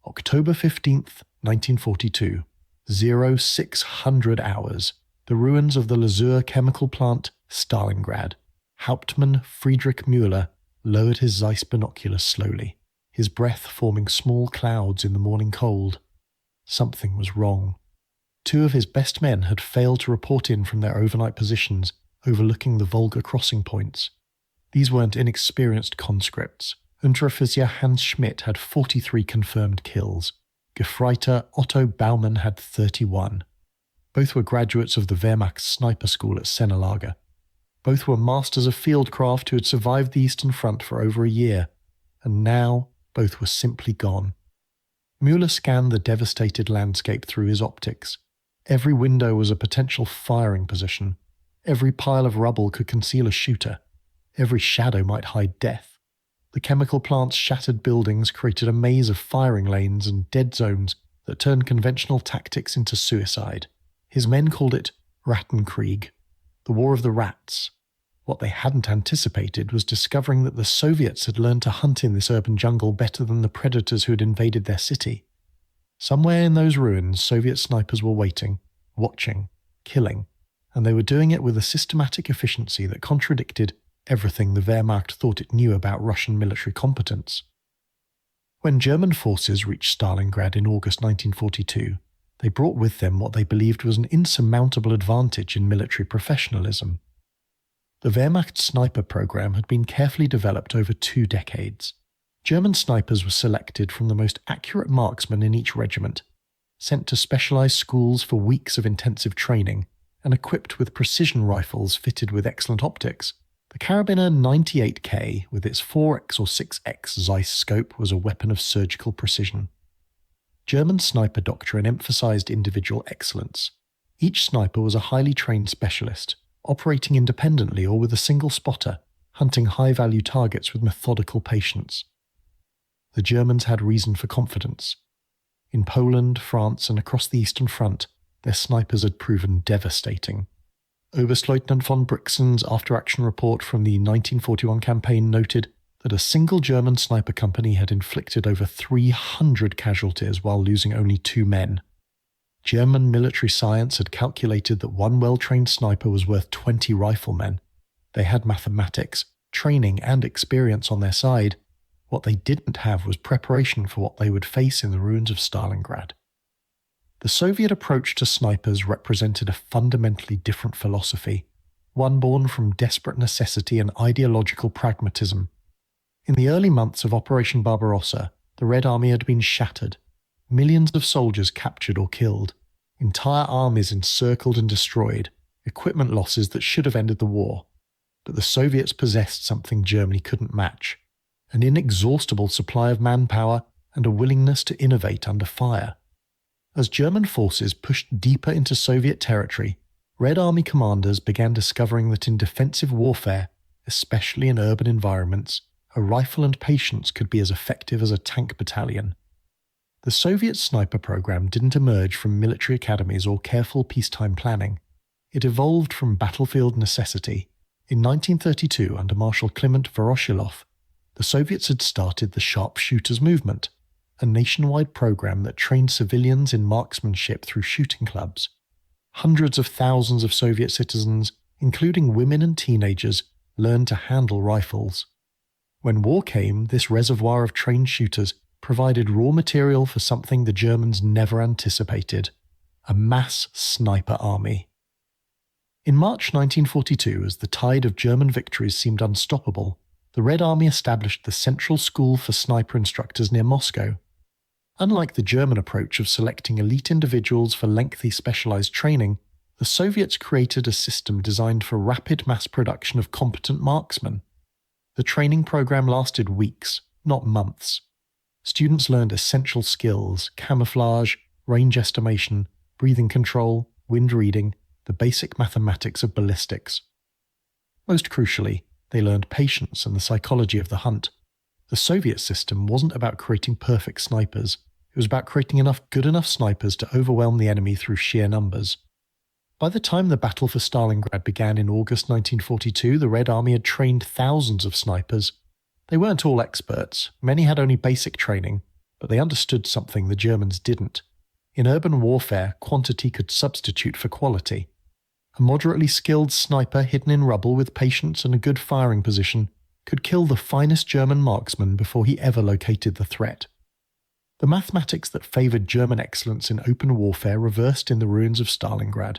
October 15th, 1942, 0600 hours, the ruins of the Lazur chemical plant, Stalingrad. Hauptmann Friedrich Müller lowered his Zeiss binoculars slowly, his breath forming small clouds in the morning cold. Something was wrong. 2 of his best men had failed to report in from their overnight positions overlooking the Volga crossing points. These weren't inexperienced conscripts. Unteroffizier Hans Schmidt had 43 confirmed kills. Gefreiter Otto Baumann had 31. Both were graduates of the Wehrmacht sniper school at Sennelager. Both were masters of fieldcraft who had survived the Eastern Front for over a year, and now both were simply gone. Müller scanned the devastated landscape through his optics. Every window was a potential firing position. Every pile of rubble could conceal a shooter. Every shadow might hide death. The chemical plant's shattered buildings created a maze of firing lanes and dead zones that turned conventional tactics into suicide. His men called it Rattenkrieg, the War of the Rats. What they hadn't anticipated was discovering that the Soviets had learned to hunt in this urban jungle better than the predators who had invaded their city. Somewhere in those ruins, Soviet snipers were waiting, watching, killing, and they were doing it with a systematic efficiency that contradicted everything the Wehrmacht thought it knew about Russian military competence. When German forces reached Stalingrad in August 1942, they brought with them what they believed was an insurmountable advantage in military professionalism. The Wehrmacht sniper program had been carefully developed over 2 decades. German snipers were selected from the most accurate marksmen in each regiment, sent to specialized schools for weeks of intensive training, and equipped with precision rifles fitted with excellent optics. The Karabiner 98K, with its 4x or 6x Zeiss scope, was a weapon of surgical precision. German sniper doctrine emphasized individual excellence. Each sniper was a highly trained specialist, operating independently or with a single spotter, hunting high-value targets with methodical patience. The Germans had reason for confidence. In Poland, France, and across the Eastern Front, their snipers had proven devastating. Oberstleutnant von Brixen's after-action report from the 1941 campaign noted that a single German sniper company had inflicted over 300 casualties while losing only 2 men. German military science had calculated that 1 well-trained sniper was worth 20 riflemen. They had mathematics, training, and experience on their side. What they didn't have was preparation for what they would face in the ruins of Stalingrad. The Soviet approach to snipers represented a fundamentally different philosophy, one born from desperate necessity and ideological pragmatism. In the early months of Operation Barbarossa, the Red Army had been shattered, millions of soldiers captured or killed, entire armies encircled and destroyed, equipment losses that should have ended the war. But the Soviets possessed something Germany couldn't match: an inexhaustible supply of manpower and a willingness to innovate under fire. As German forces pushed deeper into Soviet territory, Red Army commanders began discovering that in defensive warfare, especially in urban environments, a rifle and patience could be as effective as a tank battalion. The Soviet sniper program didn't emerge from military academies or careful peacetime planning. It evolved from battlefield necessity. In 1932, under Marshal Kliment Voroshilov, the Soviets had started the Sharpshooters movement, a nationwide program that trained civilians in marksmanship through shooting clubs. Hundreds of thousands of Soviet citizens, including women and teenagers, learned to handle rifles. When war came, this reservoir of trained shooters provided raw material for something the Germans never anticipated: a mass sniper army. In March 1942, as the tide of German victories seemed unstoppable, the Red Army established the Central School for Sniper Instructors near Moscow. Unlike the German approach of selecting elite individuals for lengthy specialized training, the Soviets created a system designed for rapid mass production of competent marksmen. The training program lasted weeks, not months. Students learned essential skills: camouflage, range estimation, breathing control, wind reading, the basic mathematics of ballistics. Most crucially, they learned patience and the psychology of the hunt. The Soviet system wasn't about creating perfect snipers. It was about creating good enough snipers to overwhelm the enemy through sheer numbers. By the time the Battle for Stalingrad began in August 1942, the Red Army had trained thousands of snipers. They weren't all experts, many had only basic training, But they understood something the Germans didn't. In urban warfare, quantity could substitute for quality. A moderately skilled sniper hidden in rubble with patience and a good firing position could kill the finest German marksman before he ever located the threat. The mathematics that favoured German excellence in open warfare reversed in the ruins of Stalingrad.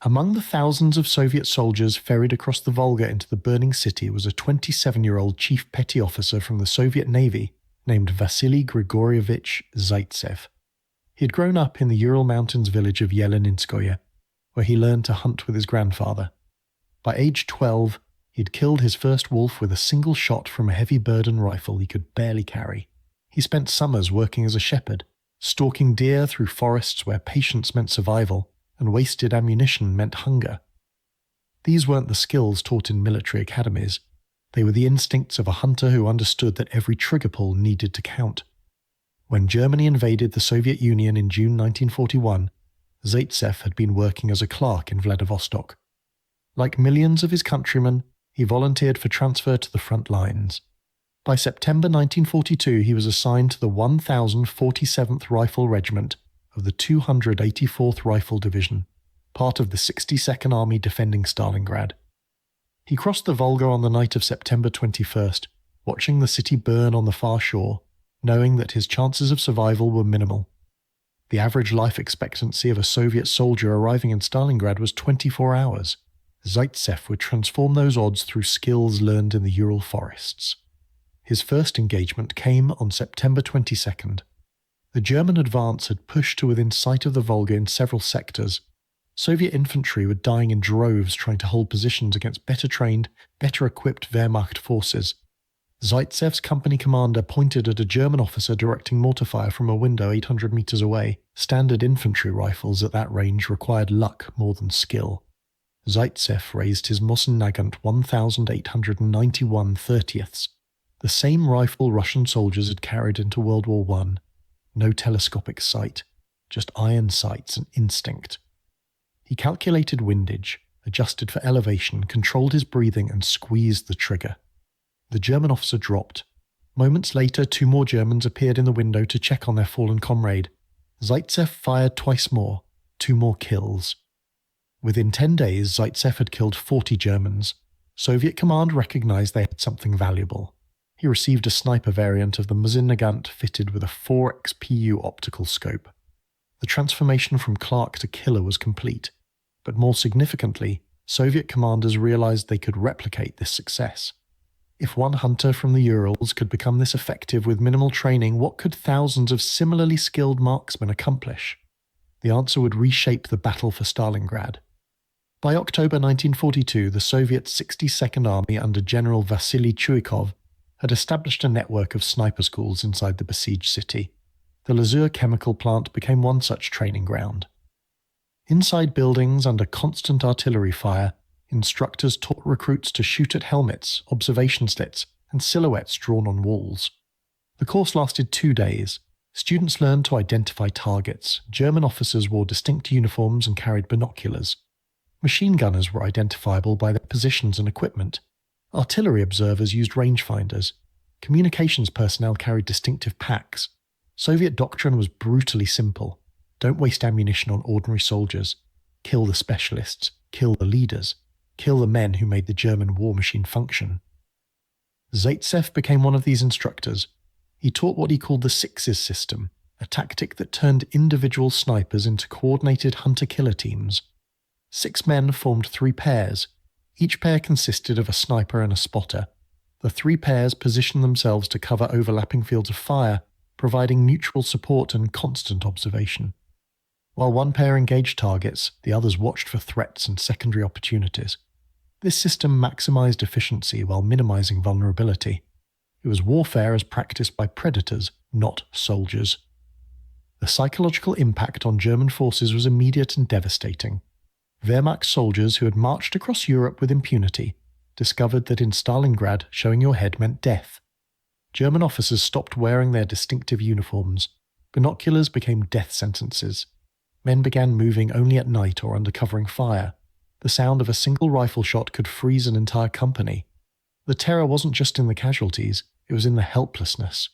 Among the thousands of Soviet soldiers ferried across the Volga into the burning city was a 27-year-old chief petty officer from the Soviet Navy named Vasily Grigorievich Zaitsev. He had grown up in the Ural Mountains village of Yeleninskoye, where he learned to hunt with his grandfather. By age 12, he had killed his first wolf with a single shot from a heavy burden rifle he could barely carry. He spent summers working as a shepherd, stalking deer through forests where patience meant survival and wasted ammunition meant hunger. These weren't the skills taught in military academies. They were the instincts of a hunter who understood that every trigger pull needed to count. When Germany invaded the Soviet Union in June 1941, Zaitsev had been working as a clerk in Vladivostok. Like millions of his countrymen, he volunteered for transfer to the front lines. By September 1942, he was assigned to the 1047th Rifle Regiment of the 284th Rifle Division, part of the 62nd Army defending Stalingrad. He crossed the Volga on the night of September 21st, watching the city burn on the far shore, knowing that his chances of survival were minimal. The average life expectancy of a Soviet soldier arriving in Stalingrad was 24 hours. Zaitsev would transform those odds through skills learned in the Ural forests. His first engagement came on September 22nd. The German advance had pushed to within sight of the Volga in several sectors. Soviet infantry were dying in droves trying to hold positions against better trained, better equipped Wehrmacht forces. Zaitsev's company commander pointed at a German officer directing mortar fire from a window 800 meters away. Standard infantry rifles at that range required luck more than skill. Zaitsev raised his Mosin-Nagant 1891 30ths, the same rifle Russian soldiers had carried into World War I. No telescopic sight, just iron sights and instinct. He calculated windage, adjusted for elevation, controlled his breathing and squeezed the trigger. The German officer dropped. Moments later, 2 more Germans appeared in the window to check on their fallen comrade. Zaitsev fired twice more, 2 more kills. Within 10 days, Zaitsev had killed 40 Germans. Soviet command recognized they had something valuable. He received a sniper variant of the Mosin-Nagant fitted with a 4x PU optical scope. The transformation from clerk to killer was complete, but more significantly, Soviet commanders realized they could replicate this success. If one hunter from the Urals could become this effective with minimal training, what could thousands of similarly skilled marksmen accomplish? The answer would reshape the battle for Stalingrad. By October 1942, the Soviet 62nd Army under General Vasily Chuikov had established a network of sniper schools inside the besieged city. The Lazur chemical plant became one such training ground. Inside buildings under constant artillery fire, instructors taught recruits to shoot at helmets, observation slits, and silhouettes drawn on walls. The course lasted 2 days. Students learned to identify targets. German officers wore distinct uniforms and carried binoculars. Machine gunners were identifiable by their positions and equipment. Artillery observers used rangefinders. Communications personnel carried distinctive packs. Soviet doctrine was brutally simple. Don't waste ammunition on ordinary soldiers. Kill the specialists. Kill the leaders. Kill the men who made the German war machine function. Zaitsev became one of these instructors. He taught what he called the sixes system, a tactic that turned individual snipers into coordinated hunter-killer teams. 6 men formed 3 pairs. Each pair consisted of a sniper and a spotter. The 3 pairs positioned themselves to cover overlapping fields of fire, providing mutual support and constant observation. While one pair engaged targets, the others watched for threats and secondary opportunities. This system maximized efficiency while minimizing vulnerability. It was warfare as practiced by predators, not soldiers. The psychological impact on German forces was immediate and devastating. Wehrmacht soldiers who had marched across Europe with impunity discovered that in Stalingrad showing your head meant death. German officers stopped wearing their distinctive uniforms. Binoculars became death sentences. Men began moving only at night or under covering fire. The sound of a single rifle shot could freeze an entire company. The terror wasn't just in the casualties, it was in the helplessness.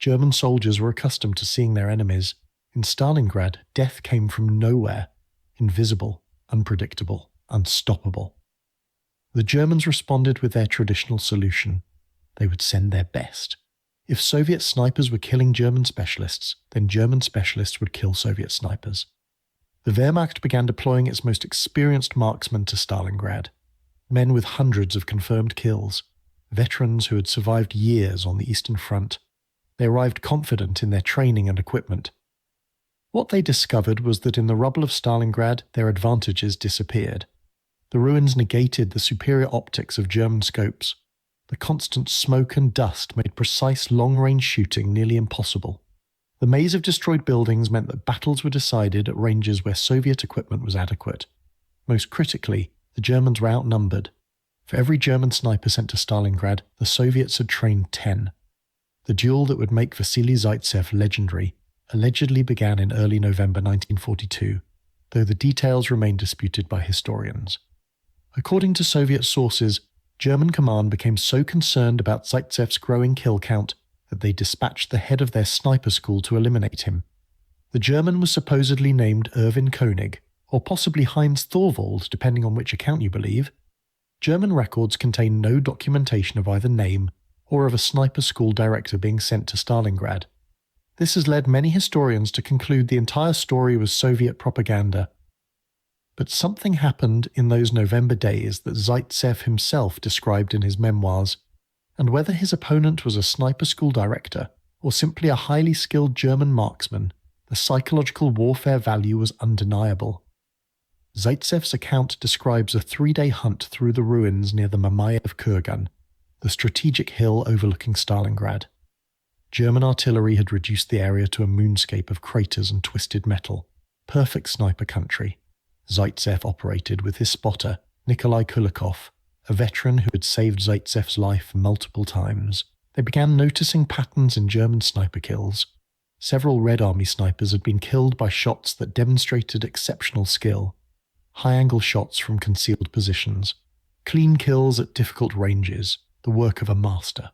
German soldiers were accustomed to seeing their enemies. In Stalingrad, death came from nowhere, invisible, unpredictable, unstoppable. The Germans responded with their traditional solution. They would send their best. If Soviet snipers were killing German specialists, then German specialists would kill Soviet snipers. The Wehrmacht began deploying its most experienced marksmen to Stalingrad, men with hundreds of confirmed kills, veterans who had survived years on the Eastern Front. They arrived confident in their training and equipment. What they discovered was that in the rubble of Stalingrad, their advantages disappeared. The ruins negated the superior optics of German scopes. The constant smoke and dust made precise long-range shooting nearly impossible. The maze of destroyed buildings meant that battles were decided at ranges where Soviet equipment was adequate. Most critically, the Germans were outnumbered. For every German sniper sent to Stalingrad, the Soviets had trained 10. The duel that would make Vasily Zaitsev legendary allegedly began in early November 1942, though the details remain disputed by historians. According to Soviet sources, German command became so concerned about Zaitsev's growing kill count that they dispatched the head of their sniper school to eliminate him. The German was supposedly named Erwin König, or possibly Heinz Thorwald, depending on which account you believe. German records contain no documentation of either name or of a sniper school director being sent to Stalingrad. This has led many historians to conclude the entire story was Soviet propaganda. But something happened in those November days that Zaitsev himself described in his memoirs, and whether his opponent was a sniper school director or simply a highly skilled German marksman, the psychological warfare value was undeniable. Zaitsev's account describes a 3-day hunt through the ruins near the Mamayev Kurgan, the strategic hill overlooking Stalingrad. German artillery had reduced the area to a moonscape of craters and twisted metal. Perfect sniper country. Zaitsev operated with his spotter, Nikolai Kulikov, a veteran who had saved Zaitsev's life multiple times. They began noticing patterns in German sniper kills. Several Red Army snipers had been killed by shots that demonstrated exceptional skill. High-angle shots from concealed positions. Clean kills at difficult ranges, the work of a master.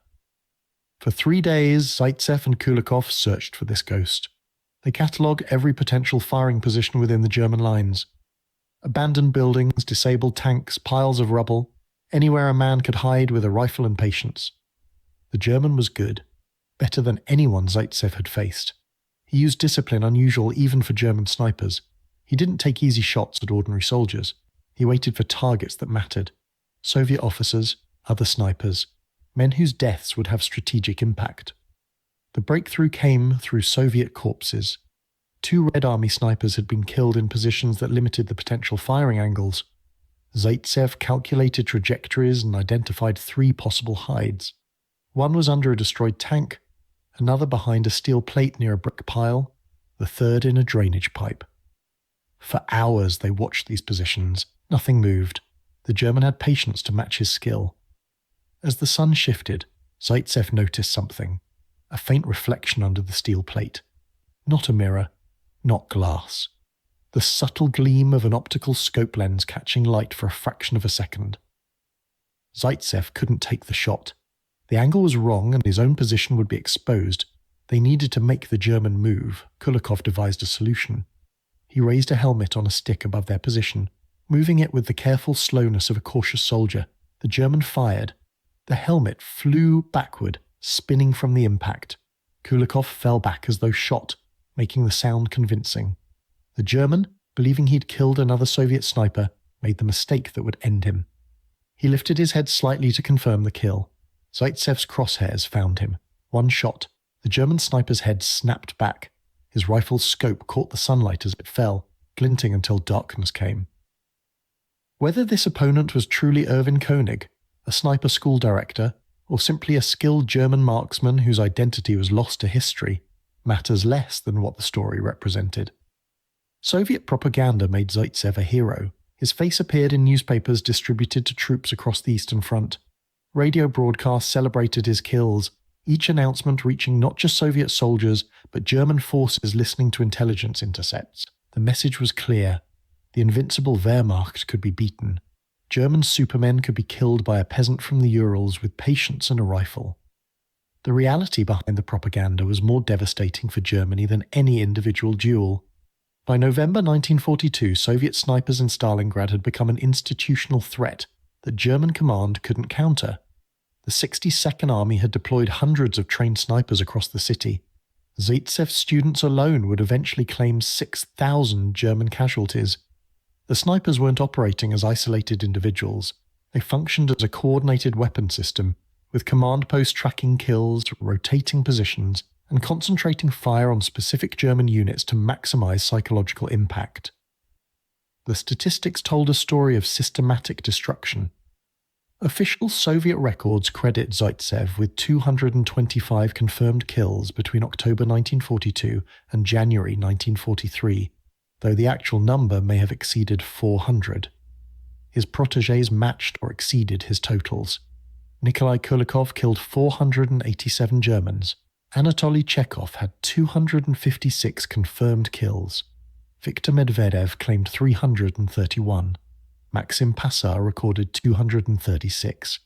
For 3 days, Zaitsev and Kulikov searched for this ghost. They catalogued every potential firing position within the German lines. Abandoned buildings, disabled tanks, piles of rubble, anywhere a man could hide with a rifle and patience. The German was good, better than anyone Zaitsev had faced. He used discipline unusual even for German snipers. He didn't take easy shots at ordinary soldiers. He waited for targets that mattered. Soviet officers, other snipers, men whose deaths would have strategic impact. The breakthrough came through Soviet corpses. 2 Red Army snipers had been killed in positions that limited the potential firing angles. Zaitsev calculated trajectories and identified 3 possible hides. One was under a destroyed tank, another behind a steel plate near a brick pile, the third in a drainage pipe. For hours they watched these positions. Nothing moved. The German had patience to match his skill. As the sun shifted, Zaitsev noticed something, a faint reflection under the steel plate. Not a mirror, not glass. The subtle gleam of an optical scope lens catching light for a fraction of a second. Zaitsev couldn't take the shot. The angle was wrong and his own position would be exposed. They needed to make the German move. Kulikov devised a solution. He raised a helmet on a stick above their position, moving it with the careful slowness of a cautious soldier. The German fired. The helmet flew backward, spinning from the impact. Kulikov fell back as though shot, making the sound convincing. The German, believing he'd killed another Soviet sniper, made the mistake that would end him. He lifted his head slightly to confirm the kill. Zaitsev's crosshairs found him. One shot. The German sniper's head snapped back. His rifle's scope caught the sunlight as it fell, glinting until darkness came. Whether this opponent was truly Erwin König, a sniper school director, or simply a skilled German marksman whose identity was lost to history, matters less than what the story represented. Soviet propaganda made Zaitsev a hero. His face appeared in newspapers distributed to troops across the Eastern Front. Radio broadcasts celebrated his kills, each announcement reaching not just Soviet soldiers, but German forces listening to intelligence intercepts. The message was clear. The invincible Wehrmacht could be beaten. German supermen could be killed by a peasant from the Urals with patience and a rifle. The reality behind the propaganda was more devastating for Germany than any individual duel. By November 1942, Soviet snipers in Stalingrad had become an institutional threat that German command couldn't counter. The 62nd Army had deployed hundreds of trained snipers across the city. Zaitsev's students alone would eventually claim 6,000 German casualties. The snipers weren't operating as isolated individuals. They functioned as a coordinated weapon system, with command posts tracking kills, rotating positions, and concentrating fire on specific German units to maximize psychological impact. The statistics told a story of systematic destruction. Official Soviet records credit Zaitsev with 225 confirmed kills between October 1942 and January 1943, though the actual number may have exceeded 400. His protégés matched or exceeded his totals. Nikolai Kulikov killed 487 Germans. Anatoly Chekhov had 256 confirmed kills. Viktor Medvedev claimed 331. Maxim Passar recorded 236.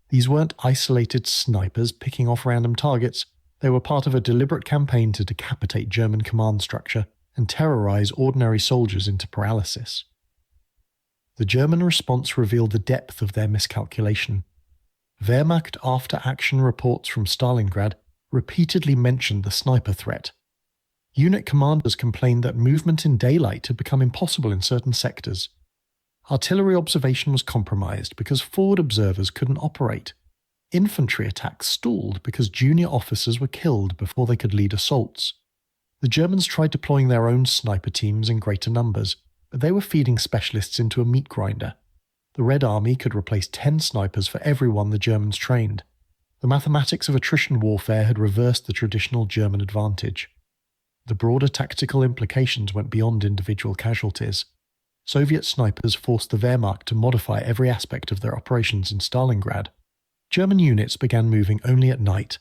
These weren't isolated snipers picking off random targets. They were part of a deliberate campaign to decapitate German command structure and terrorize ordinary soldiers into paralysis. The German response revealed the depth of their miscalculation. Wehrmacht after-action reports from Stalingrad repeatedly mentioned the sniper threat. Unit commanders complained that movement in daylight had become impossible in certain sectors. Artillery observation was compromised because forward observers couldn't operate. Infantry attacks stalled because junior officers were killed before they could lead assaults. The Germans tried deploying their own sniper teams in greater numbers, but they were feeding specialists into a meat grinder. The Red Army could replace 10 snipers for every one the Germans trained. The mathematics of attrition warfare had reversed the traditional German advantage. The broader tactical implications went beyond individual casualties. Soviet snipers forced the Wehrmacht to modify every aspect of their operations in Stalingrad. German units began moving only at night,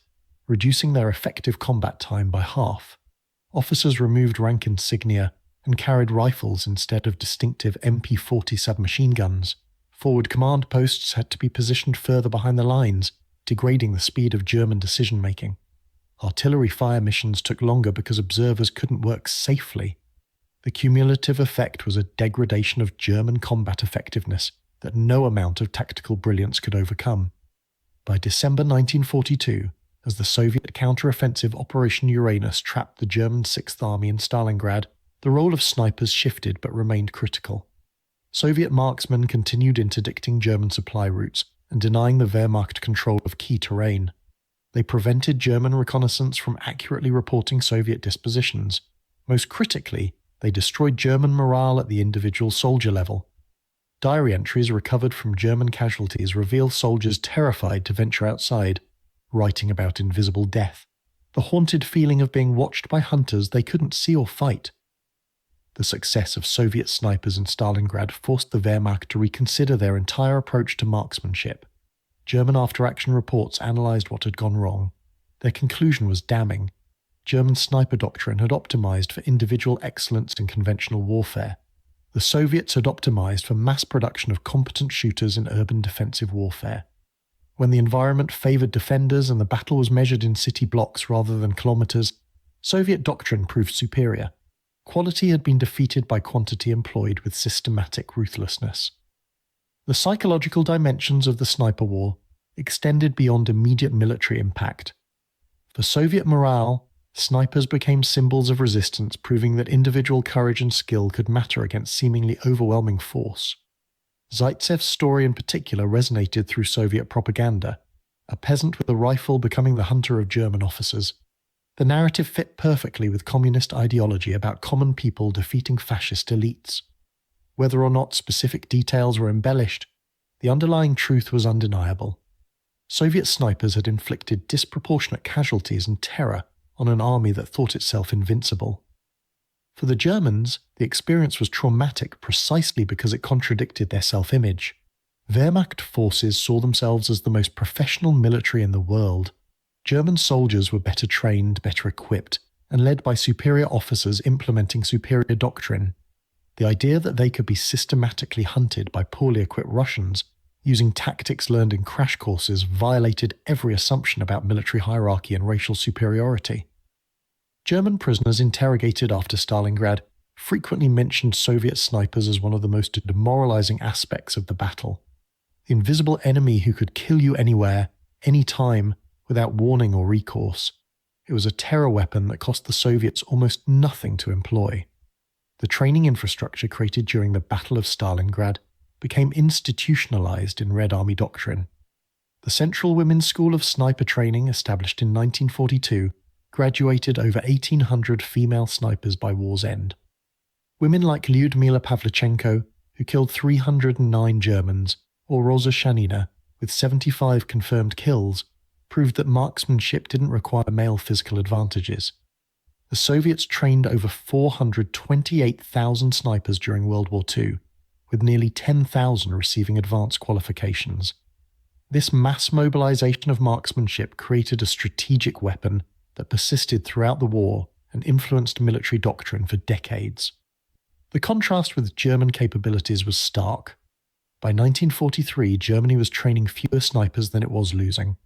reducing their effective combat time by half. Officers removed rank insignia and carried rifles instead of distinctive MP-40 submachine guns. Forward command posts had to be positioned further behind the lines, degrading the speed of German decision-making. Artillery fire missions took longer because observers couldn't work safely. The cumulative effect was a degradation of German combat effectiveness that no amount of tactical brilliance could overcome. By December 1942, as the Soviet counter-offensive Operation Uranus trapped the German Sixth Army in Stalingrad, the role of snipers shifted but remained critical. Soviet marksmen continued interdicting German supply routes and denying the Wehrmacht control of key terrain. They prevented German reconnaissance from accurately reporting Soviet dispositions. Most critically, they destroyed German morale at the individual soldier level. Diary entries recovered from German casualties reveal soldiers terrified to venture outside, writing about invisible death, the haunted feeling of being watched by hunters they couldn't see or fight. The success of Soviet snipers in Stalingrad forced the Wehrmacht to reconsider their entire approach to marksmanship. German after-action reports analysed what had gone wrong. Their conclusion was damning. German sniper doctrine had optimized for individual excellence in conventional warfare. The Soviets had optimized for mass production of competent shooters in urban defensive warfare. When the environment favored defenders and the battle was measured in city blocks rather than kilometers, Soviet doctrine proved superior. Quality had been defeated by quantity employed with systematic ruthlessness. The psychological dimensions of the sniper war extended beyond immediate military impact. For Soviet morale, snipers became symbols of resistance, proving that individual courage and skill could matter against seemingly overwhelming force. Zaitsev's story in particular resonated through Soviet propaganda, a peasant with a rifle becoming the hunter of German officers. The narrative fit perfectly with communist ideology about common people defeating fascist elites. Whether or not specific details were embellished, the underlying truth was undeniable. Soviet snipers had inflicted disproportionate casualties and terror on an army that thought itself invincible. For the Germans, the experience was traumatic precisely because it contradicted their self-image. Wehrmacht forces saw themselves as the most professional military in the world. German soldiers were better trained, better equipped, and led by superior officers implementing superior doctrine. The idea that they could be systematically hunted by poorly equipped Russians using tactics learned in crash courses, violated every assumption about military hierarchy and racial superiority. German prisoners interrogated after Stalingrad frequently mentioned Soviet snipers as one of the most demoralizing aspects of the battle. The invisible enemy who could kill you anywhere, anytime, without warning or recourse. It was a terror weapon that cost the Soviets almost nothing to employ. The training infrastructure created during the Battle of Stalingrad became institutionalized in Red Army doctrine. The Central Women's School of Sniper Training, established in 1942, graduated over 1,800 female snipers by war's end. Women like Lyudmila Pavlichenko, who killed 309 Germans, or Rosa Shanina, with 75 confirmed kills, proved that marksmanship didn't require male physical advantages. The Soviets trained over 428,000 snipers during World War II, with nearly 10,000 receiving advanced qualifications. This mass mobilization of marksmanship created a strategic weapon that persisted throughout the war and influenced military doctrine for decades. The contrast with German capabilities was stark. By 1943, Germany was training fewer snipers than it was losing.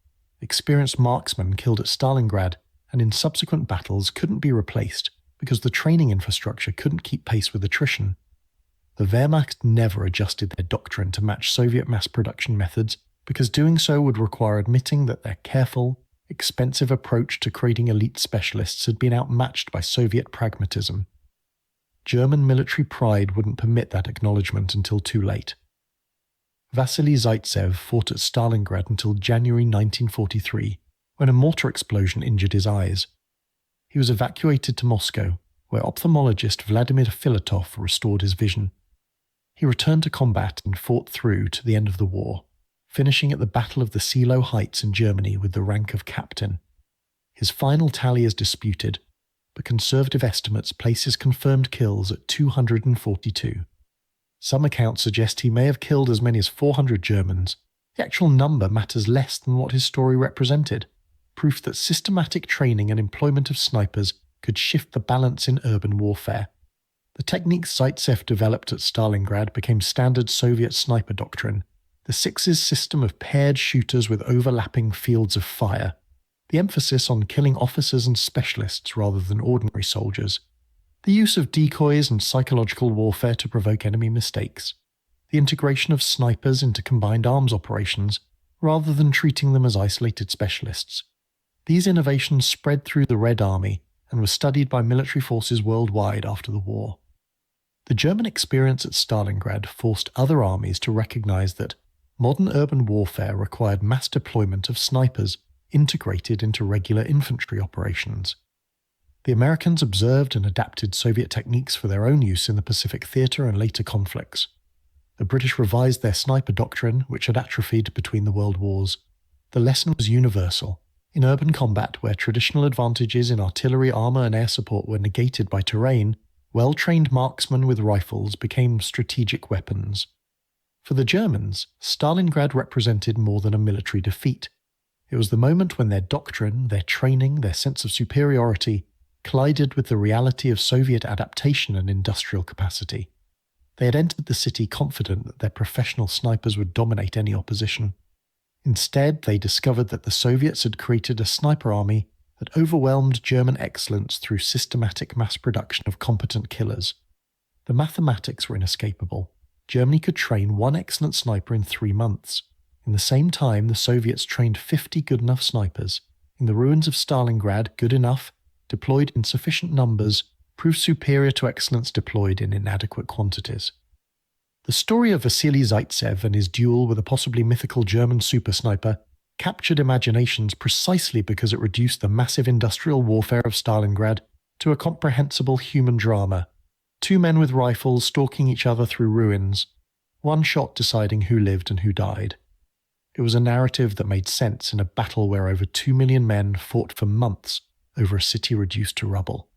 Experienced marksmen killed at Stalingrad and in subsequent battles couldn't be replaced because the training infrastructure couldn't keep pace with attrition. The Wehrmacht never adjusted their doctrine to match Soviet mass production methods because doing so would require admitting that their careful, expensive approach to creating elite specialists had been outmatched by Soviet pragmatism. German military pride wouldn't permit that acknowledgement until too late. Vasily Zaitsev fought at Stalingrad until January 1943, when a mortar explosion injured his eyes. He was evacuated to Moscow, where ophthalmologist Vladimir Filatov restored his vision. He returned to combat and fought through to the end of the war, finishing at the Battle of the Seelow Heights in Germany with the rank of captain. His final tally is disputed, but conservative estimates place his confirmed kills at 242. Some accounts suggest he may have killed as many as 400 Germans. The actual number matters less than what his story represented, proof that systematic training and employment of snipers could shift the balance in urban warfare. The techniques Zaitsev developed at Stalingrad became standard Soviet sniper doctrine, the Sixes system of paired shooters with overlapping fields of fire, the emphasis on killing officers and specialists rather than ordinary soldiers, the use of decoys and psychological warfare to provoke enemy mistakes, the integration of snipers into combined arms operations rather than treating them as isolated specialists. These innovations spread through the Red Army and were studied by military forces worldwide after the war. The German experience at Stalingrad forced other armies to recognize that modern urban warfare required mass deployment of snipers integrated into regular infantry operations. The Americans observed and adapted Soviet techniques for their own use in the Pacific Theater and later conflicts. The British revised their sniper doctrine, which had atrophied between the world wars. The lesson was universal. In urban combat, where traditional advantages in artillery, armor, and air support were negated by terrain, well-trained marksmen with rifles became strategic weapons. For the Germans, Stalingrad represented more than a military defeat. It was the moment when their doctrine, their training, their sense of superiority collided with the reality of Soviet adaptation and industrial capacity. They had entered the city confident that their professional snipers would dominate any opposition. Instead, they discovered that the Soviets had created a sniper army that overwhelmed German excellence through systematic mass production of competent killers. The mathematics were inescapable. Germany could train one excellent sniper in 3 months. In the same time, the Soviets trained 50 good enough snipers. In the ruins of Stalingrad, good enough, deployed in sufficient numbers, proved superior to excellence deployed in inadequate quantities. The story of Vasily Zaitsev and his duel with a possibly mythical German super sniper captured imaginations precisely because it reduced the massive industrial warfare of Stalingrad to a comprehensible human drama. 2 men with rifles stalking each other through ruins, one shot deciding who lived and who died. It was a narrative that made sense in a battle where over 2 million men fought for months over a city reduced to rubble.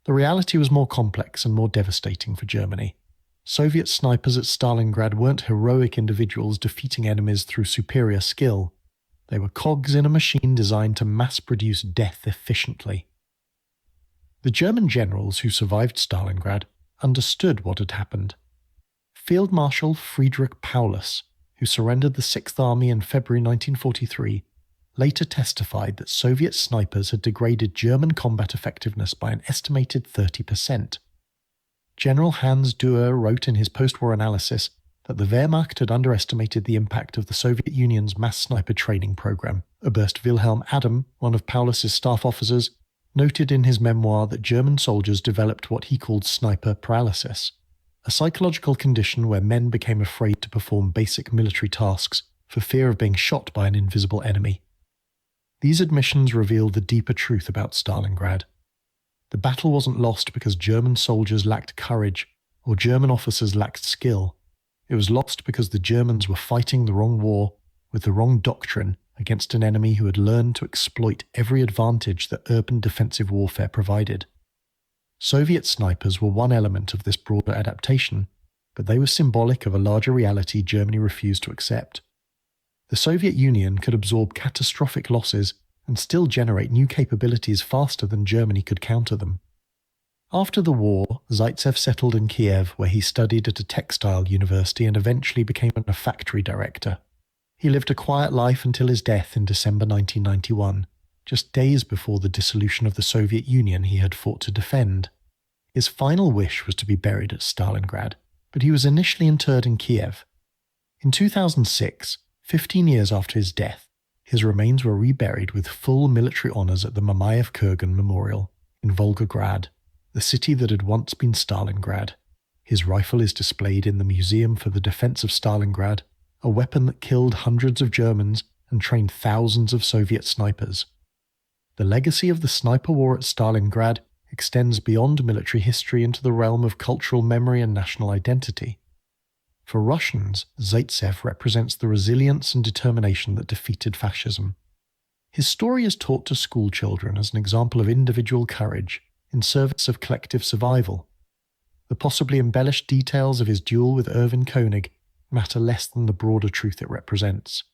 The reality was more complex and more devastating for Germany. Soviet snipers at Stalingrad weren't heroic individuals defeating enemies through superior skill. They were cogs in a machine designed to mass-produce death efficiently. The German generals who survived Stalingrad understood what had happened. Field Marshal Friedrich Paulus, who surrendered the 6th Army in February 1943, later testified that Soviet snipers had degraded German combat effectiveness by an estimated 30%. General Hans Duer wrote in his post-war analysis that the Wehrmacht had underestimated the impact of the Soviet Union's mass sniper training program. Oberst Wilhelm Adam, one of Paulus's staff officers, noted in his memoir that German soldiers developed what he called sniper paralysis, a psychological condition where men became afraid to perform basic military tasks for fear of being shot by an invisible enemy. These admissions revealed the deeper truth about Stalingrad. The battle wasn't lost because German soldiers lacked courage or German officers lacked skill. It was lost because the Germans were fighting the wrong war with the wrong doctrine against an enemy who had learned to exploit every advantage that urban defensive warfare provided. Soviet snipers were one element of this broader adaptation, but they were symbolic of a larger reality Germany refused to accept. The Soviet Union could absorb catastrophic losses and still generate new capabilities faster than Germany could counter them. After the war, Zaitsev settled in Kiev, where he studied at a textile university and eventually became a factory director. He lived a quiet life until his death in December 1991, just days before the dissolution of the Soviet Union he had fought to defend. His final wish was to be buried at Stalingrad, but he was initially interred in Kiev. In 2006, 15 years after his death, his remains were reburied with full military honours at the Mamayev-Kurgan Memorial in Volgograd, the city that had once been Stalingrad. His rifle is displayed in the Museum for the Defense of Stalingrad, a weapon that killed hundreds of Germans and trained thousands of Soviet snipers. The legacy of the sniper war at Stalingrad extends beyond military history into the realm of cultural memory and national identity. For Russians, Zaitsev represents the resilience and determination that defeated fascism. His story is taught to school children as an example of individual courage in service of collective survival. The possibly embellished details of his duel with Erwin König matter less than the broader truth it represents.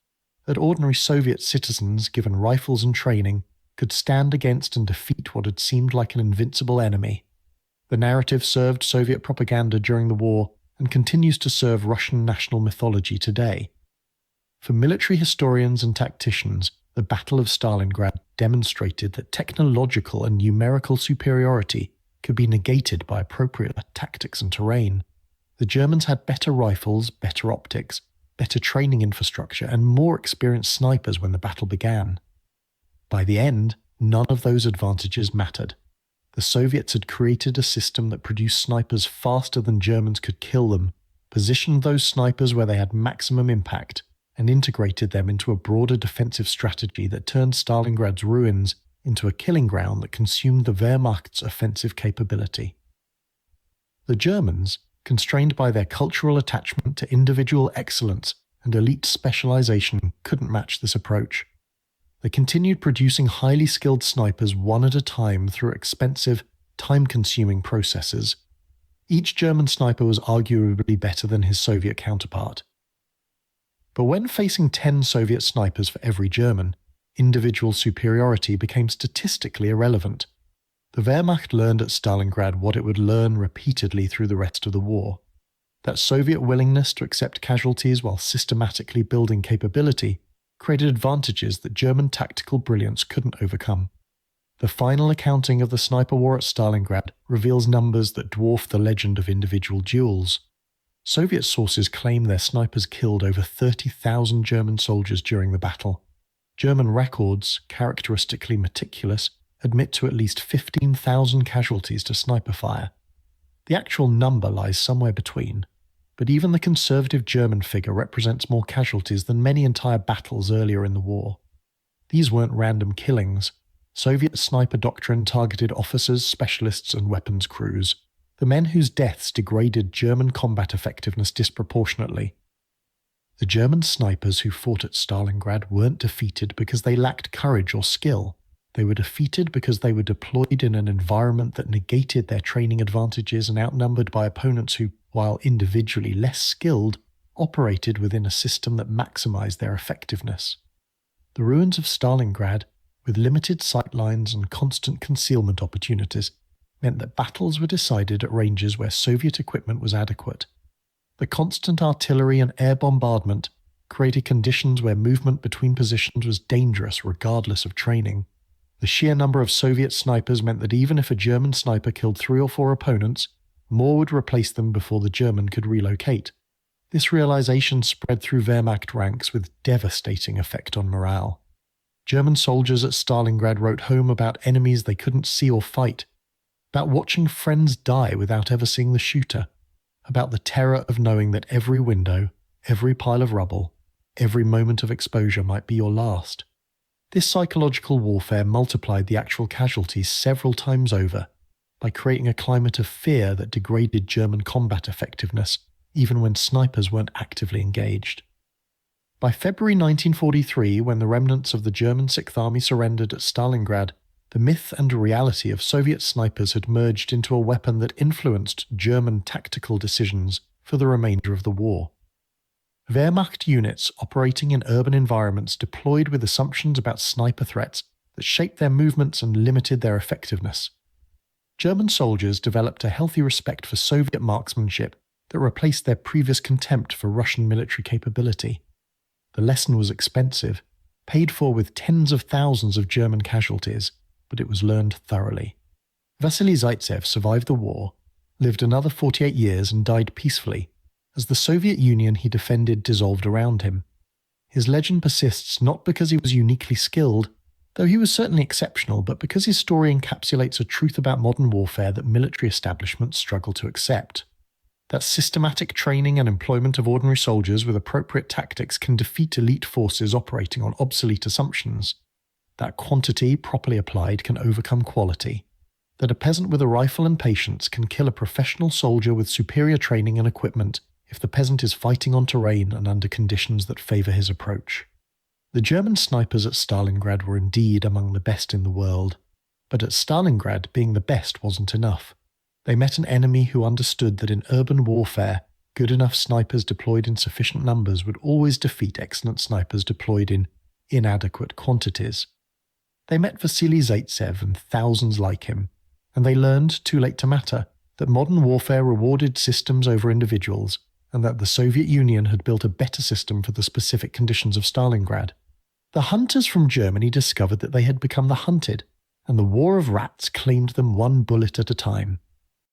That ordinary Soviet citizens, given rifles and training, could stand against and defeat what had seemed like an invincible enemy. The narrative served Soviet propaganda during the war and continues to serve Russian national mythology today. For military historians and tacticians, the Battle of Stalingrad demonstrated that technological and numerical superiority could be negated by appropriate tactics and terrain. The Germans had better rifles, better optics, better training infrastructure, and more experienced snipers when the battle began. By the end, none of those advantages mattered. The Soviets had created a system that produced snipers faster than Germans could kill them, positioned those snipers where they had maximum impact, and integrated them into a broader defensive strategy that turned Stalingrad's ruins into a killing ground that consumed the Wehrmacht's offensive capability. The Germans, constrained by their cultural attachment to individual excellence and elite specialization, couldn't match this approach. They continued producing highly skilled snipers one at a time through expensive, time-consuming processes. Each German sniper was arguably better than his Soviet counterpart. But when facing 10 Soviet snipers for every German, individual superiority became statistically irrelevant. The Wehrmacht learned at Stalingrad what it would learn repeatedly through the rest of the war. That Soviet willingness to accept casualties while systematically building capability created advantages that German tactical brilliance couldn't overcome. The final accounting of the sniper war at Stalingrad reveals numbers that dwarf the legend of individual duels. Soviet sources claim their snipers killed over 30,000 German soldiers during the battle. German records, characteristically meticulous, admit to at least 15,000 casualties to sniper fire. The actual number lies somewhere between, but even the conservative German figure represents more casualties than many entire battles earlier in the war. These weren't random killings. Soviet sniper doctrine targeted officers, specialists, and weapons crews, the men whose deaths degraded German combat effectiveness disproportionately. The German snipers who fought at Stalingrad weren't defeated because they lacked courage or skill. They were defeated because they were deployed in an environment that negated their training advantages and outnumbered by opponents who, while individually less skilled, operated within a system that maximized their effectiveness. The ruins of Stalingrad, with limited sightlines and constant concealment opportunities, meant that battles were decided at ranges where Soviet equipment was adequate. The constant artillery and air bombardment created conditions where movement between positions was dangerous regardless of training. The sheer number of Soviet snipers meant that even if a German sniper killed 3 or 4 opponents, more would replace them before the German could relocate. This realization spread through Wehrmacht ranks with devastating effect on morale. German soldiers at Stalingrad wrote home about enemies they couldn't see or fight, about watching friends die without ever seeing the shooter, about the terror of knowing that every window, every pile of rubble, every moment of exposure might be your last. This psychological warfare multiplied the actual casualties several times over by creating a climate of fear that degraded German combat effectiveness even when snipers weren't actively engaged. By February 1943, when the remnants of the German Sixth Army surrendered at Stalingrad, the myth and reality of Soviet snipers had merged into a weapon that influenced German tactical decisions for the remainder of the war. Wehrmacht units operating in urban environments deployed with assumptions about sniper threats that shaped their movements and limited their effectiveness. German soldiers developed a healthy respect for Soviet marksmanship that replaced their previous contempt for Russian military capability. The lesson was expensive, paid for with tens of thousands of German casualties, but it was learned thoroughly. Vasily Zaitsev survived the war, lived another 48 years and died peacefully, as the Soviet Union he defended dissolved around him. His legend persists not because he was uniquely skilled, though he was certainly exceptional, but because his story encapsulates a truth about modern warfare that military establishments struggle to accept. That systematic training and employment of ordinary soldiers with appropriate tactics can defeat elite forces operating on obsolete assumptions. That quantity, properly applied, can overcome quality. That a peasant with a rifle and patience can kill a professional soldier with superior training and equipment if the peasant is fighting on terrain and under conditions that favour his approach. The German snipers at Stalingrad were indeed among the best in the world, but at Stalingrad being the best wasn't enough. They met an enemy who understood that in urban warfare, good enough snipers deployed in sufficient numbers would always defeat excellent snipers deployed in inadequate quantities. They met Vasily Zaitsev and thousands like him, and they learned, too late to matter, that modern warfare rewarded systems over individuals, and that the Soviet Union had built a better system for the specific conditions of Stalingrad. The hunters from Germany discovered that they had become the hunted, and the war of rats claimed them one bullet at a time.